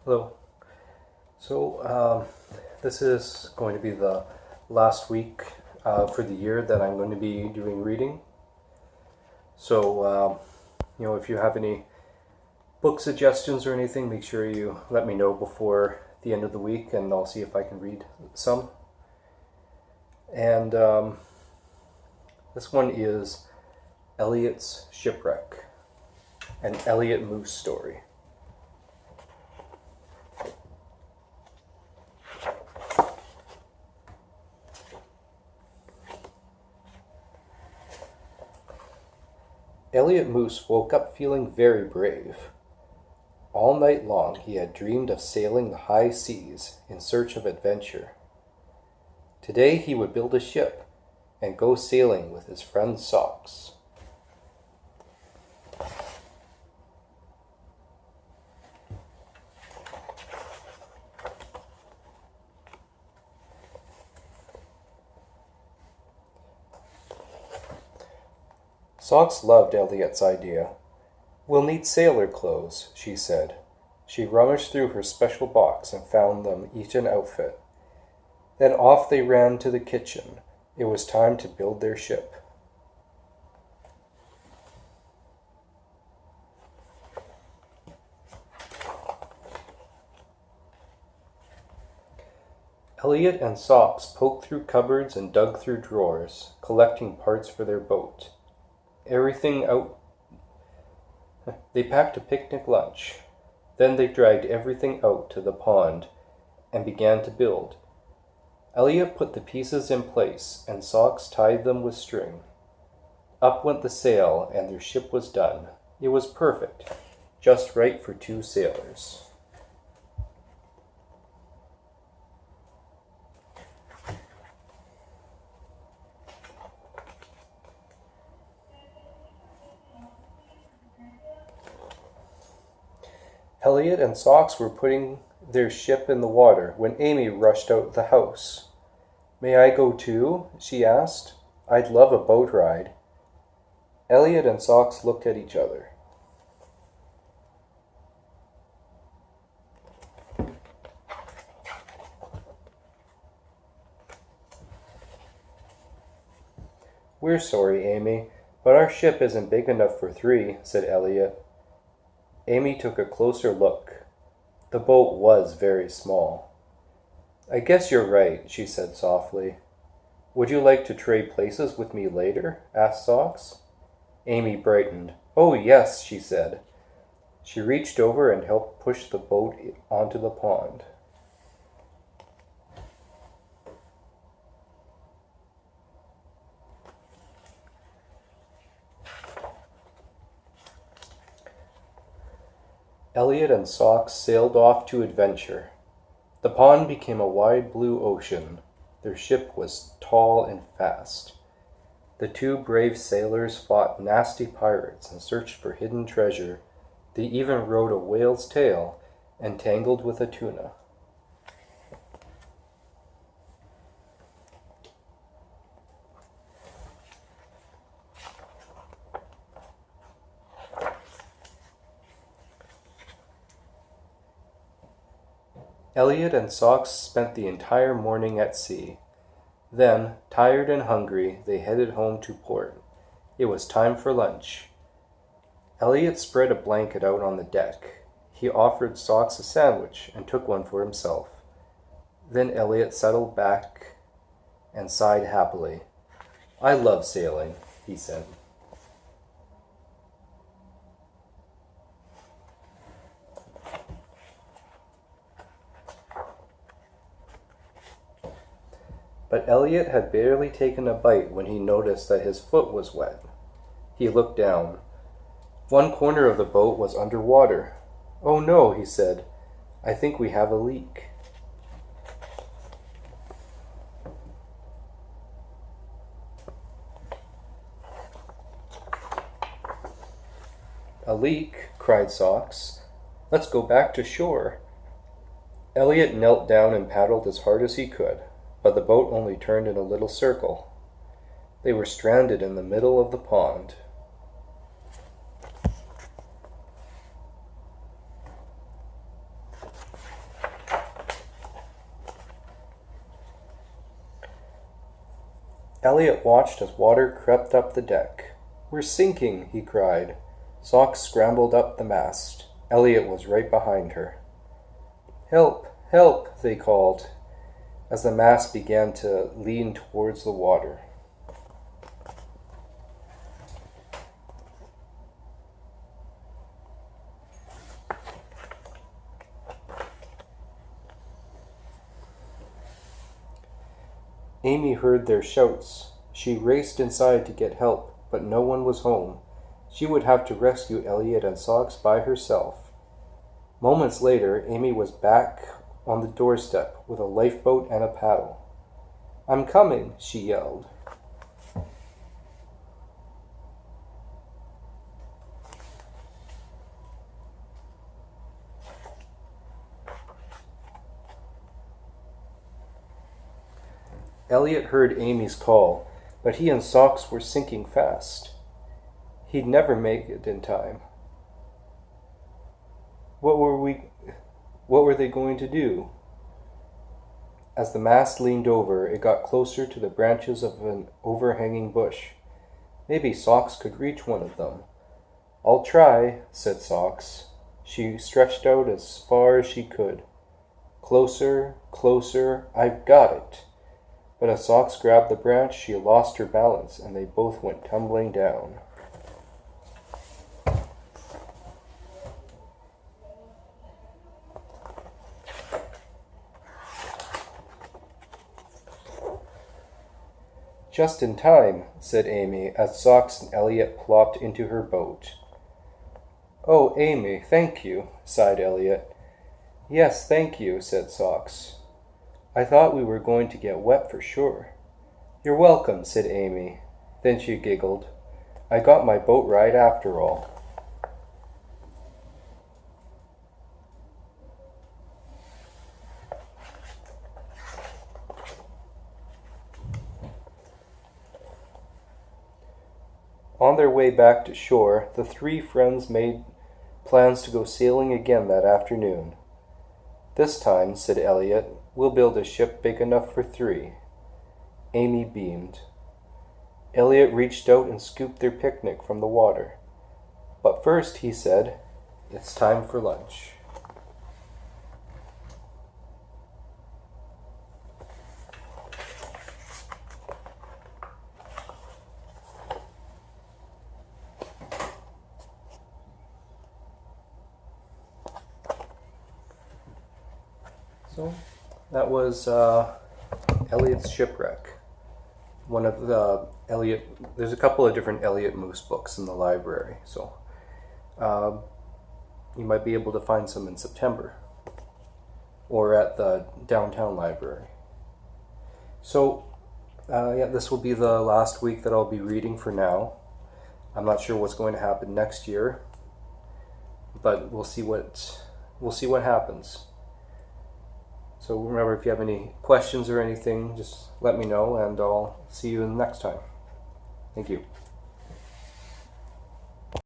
Hello. This is going to be the last week for the year that I'm going to be doing reading. If you have any book suggestions or anything, make sure you let me know before the end of the week, and I'll see if I can read some. And This one is Elliot's Shipwreck, an Elliot Moose story. Elliot Moose woke up feeling very brave. All night long he had dreamed of sailing the high seas in search of adventure. Today he would build a ship and go sailing with his friend Socks. Socks loved Elliot's idea. "We'll need sailor clothes," she said. She rummaged through her special box and found them each an outfit. Then off they ran to the kitchen. It was time to build their ship. Elliot and Socks poked through cupboards and dug through drawers, collecting parts for their boat. Everything out. They packed a picnic lunch. Then they dragged everything out to the pond and began to build. Elliot put the pieces in place, and Socks tied them with string. Up went the sail, and their ship was done. It was perfect, just right for two sailors. Elliot and Socks were putting their ship in the water when Amy rushed out the house. "May I go too?" she asked. "I'd love a boat ride." Elliot and Socks looked at each other. "We're sorry, Amy, but our ship isn't big enough for three," said Elliot. Amy took a closer look. The boat was very small. "I guess you're right," she said softly. "Would you like to trade places with me later?" asked Socks. Amy brightened. "Oh, yes," she said. She reached over and helped push the boat onto the pond. Elliot and Socks sailed off to adventure. The pond became a wide blue ocean. Their ship was tall and fast. The two brave sailors fought nasty pirates and searched for hidden treasure. They even rode a whale's tail and tangled with a tuna. Elliot and Socks spent the entire morning at sea. Then, tired and hungry, they headed home to port. It was time for lunch. Elliot spread a blanket out on the deck. He offered Socks a sandwich and took one for himself. Then Elliot settled back and sighed happily. "I love sailing," he said. But Elliot had barely taken a bite when he noticed that his foot was wet. He looked down. One corner of the boat was under water. "Oh no," he said. "I think we have a leak." "A leak?" cried Socks. "Let's go back to shore." Elliot knelt down and paddled as hard as he could, but the boat only turned in a little circle. They were stranded in the middle of the pond. Elliot watched as water crept up the deck. "We're sinking," he cried. Socks scrambled up the mast. Elliot was right behind her. "Help! Help!" they called, as the mast began to lean towards the water. Amy heard their shouts. She raced inside to get help, but no one was home. She would have to rescue Elliot and Socks by herself. Moments later, Amy was back on the doorstep with a lifeboat and a paddle. "I'm coming," she yelled. Elliot heard Amy's call, but he and Socks were sinking fast. He'd never make it in time. What were they going to do? As the mast leaned over, it got closer to the branches of an overhanging bush. Maybe Socks could reach one of them. "I'll try," said Socks. She stretched out as far as she could. "Closer, closer, I've got it." But as Socks grabbed the branch, she lost her balance, and they both went tumbling down. "Just in time," said Amy, as Socks and Elliot plopped into her boat. "Oh, Amy, thank you," sighed Elliot. "Yes, thank you," said Socks. "I thought we were going to get wet for sure." "You're welcome," said Amy. Then she giggled. "I got my boat ride after all." On their way back to shore, the three friends made plans to go sailing again that afternoon. "This time," said Elliot, "we'll build a ship big enough for 3. Amy beamed. Elliot reached out and scooped their picnic from the water. "But first," he said, "it's time for lunch." So that was Elliot's Shipwreck. One of the Elliot. There's a couple of different Elliot Moose books in the library, so you might be able to find some in September or at the downtown library. So yeah, this will be the last week that I'll be reading for now. I'm not sure what's going to happen next year, but we'll see what happens. So remember, if you have any questions or anything, just let me know, and I'll see you next time. Thank you.